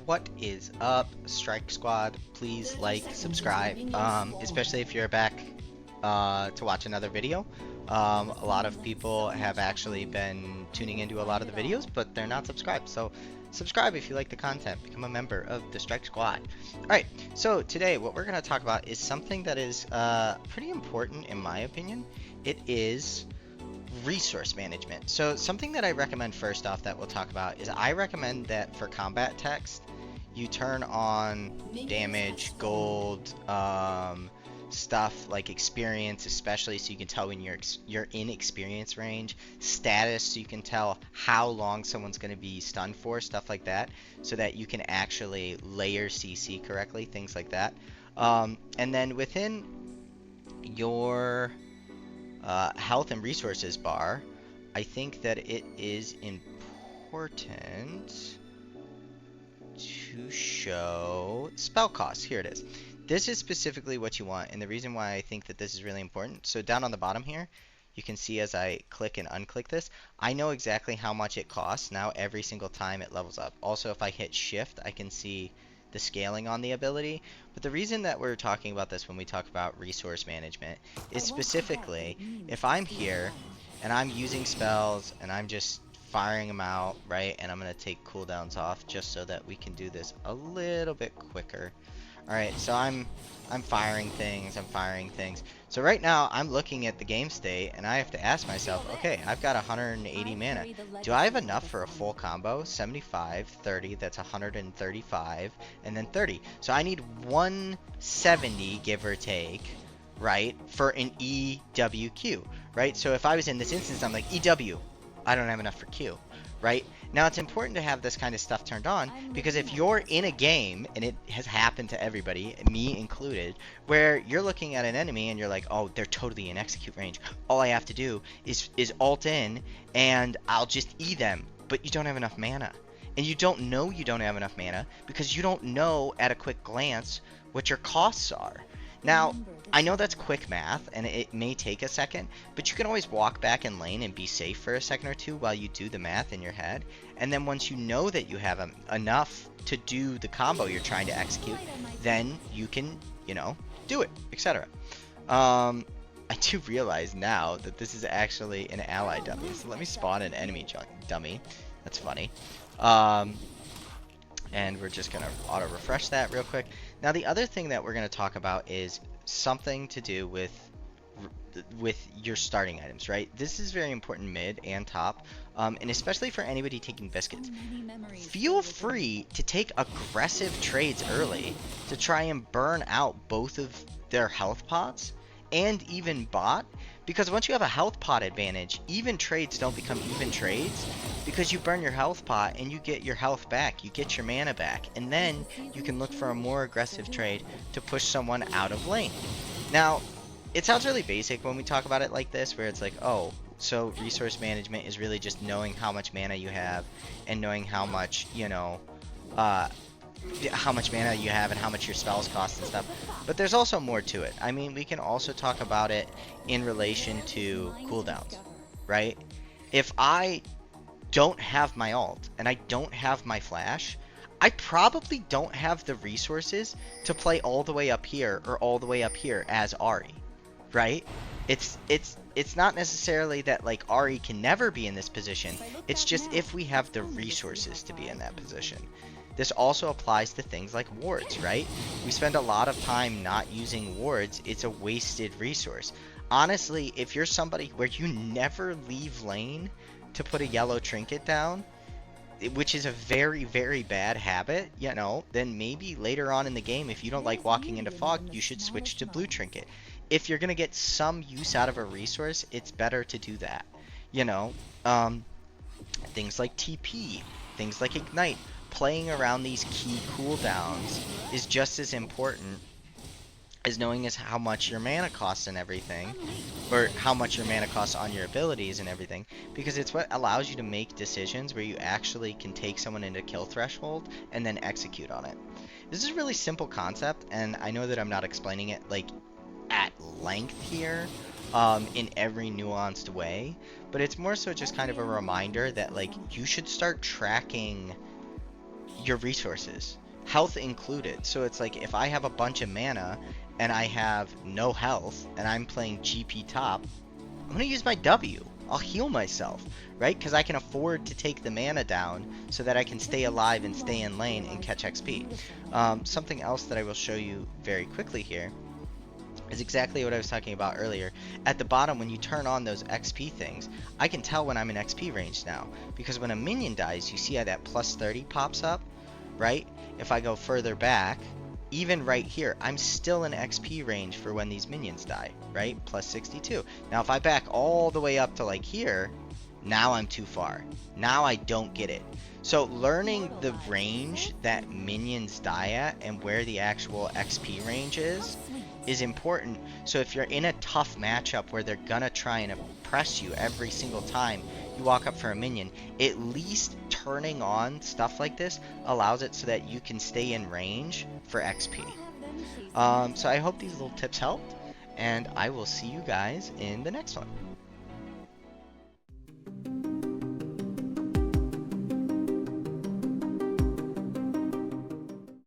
What is up, Strike Squad? Please like, subscribe, especially if you're back to watch another video. A lot of people have actually been tuning into a lot of the videos, but they're not subscribed. So subscribe if you like the content. Become a member of the Strike Squad. Alright, so today what we're going to talk about is something that is pretty important in my opinion. It is resource management. So something that I recommend first off that we'll talk about is I recommend that for combat text, you turn on damage, gold, stuff like experience, especially so you can tell when you're in experience range, status so you can tell how long someone's going to be stunned for, stuff like that, so that you can actually layer CC correctly, things like that. And then within your health and resources bar, I think that it is important to show spell costs. Here it is. This is specifically what you want, and the reason why I think that this is really important. So down on the bottom here, you can see as I click and unclick this, I know exactly how much it costs now every single time it levels up. Also, if I hit shift, I can see the scaling on the ability. But the reason that we're talking about this when we talk about resource management is specifically if I'm here and I'm using spells and I'm just firing them out, right? And I'm going to take cooldowns off just so that we can do this a little bit quicker. Alright, so I'm firing things, So right now, I'm looking at the game state, and I have to ask myself, okay, I've got 180 mana. Do I have enough for a full combo? 75, 30, that's 135, and then 30. So I need 170, give or take, right, for an EWQ, right? So if I was in this instance, I'm like, EW, I don't have enough for Q, right? Now, it's important to have this kind of stuff turned on because if you're in a game, and it has happened to everybody, me included, where you're looking at an enemy and you're like, oh, they're totally in execute range. All I have to do is ult in and I'll just E them, but you don't have enough mana. And you don't know you don't have enough mana because you don't know at a quick glance what your costs are. Now, I know that's quick math, and it may take a second, but you can always walk back in lane and be safe for a second or two while you do the math in your head. And then once you know that you have enough to do the combo you're trying to execute, then you can, you know, do it, etc. I do realize now that this is actually an ally dummy, so let me spawn an enemy dummy. That's funny. And we're just going to auto refresh that real quick. Now the other thing that we're going to talk about is something to do with your starting items, right? This is very important mid and top, and especially for anybody taking biscuits. Feel free to take aggressive trades early to try and burn out both of their health pots and even bot, because once you have a health pot advantage, even trades don't become even trades because you burn your health pot and you get your health back, you get your mana back, and then you can look for a more aggressive trade to push someone out of lane. Now, it sounds really basic when we talk about it like this, where it's like, oh, so resource management is really just knowing how much mana you have and knowing how much, you know, how much mana you have and how much your spells cost and stuff. But there's also more to it. I mean, we can also talk about it in relation to cooldowns, right? If I don't have my ult and I don't have my flash, I probably don't have the resources to play all the way up here or all the way up here as Ahri, right? It's not necessarily that like Ahri can never be in this position. It's just if we have the resources to be in that position. This also applies to things like wards, right? We spend a lot of time not using wards. It's a wasted resource. Honestly, if you're somebody where you never leave lane to put a yellow trinket down, which is a very, very bad habit, you know, then maybe later on in the game, if you don't like walking into fog, you should switch to blue trinket. If you're going to get some use out of a resource, it's better to do that. You know, things like TP, things like Ignite, playing around these key cooldowns is just as important as knowing how much your mana costs and everything, or how much your mana costs on your abilities and everything, because it's what allows you to make decisions where you actually can take someone into kill threshold and then execute on it. This is a really simple concept, and I know that I'm not explaining it like at length here, in every nuanced way, but it's more so just kind of a reminder that like you should start tracking your resources, health included. So it's like if I have a bunch of mana and I have no health and I'm playing GP top, I'm gonna use my W. I'll heal myself, right? Because I can afford to take the mana down so that I can stay alive and stay in lane and catch XP. Something else that I will show you very quickly here is exactly what I was talking about earlier. At the bottom, when you turn on those XP things, I can tell when I'm in XP range now. Because when a minion dies, you see how that plus 30 pops up, right? If I go further back, even right here, I'm still in XP range for when these minions die, right? Plus 62. Now, if I back all the way up to like here, now I'm too far. Now I don't get it. So learning the range that minions die at and where the actual XP range is important. So if you're in a tough matchup where they're gonna try and oppress you every single time you walk up for a minion, at least turning on stuff like this allows it so that you can stay in range for XP. So I hope these little tips helped, and I will see you guys in the next one.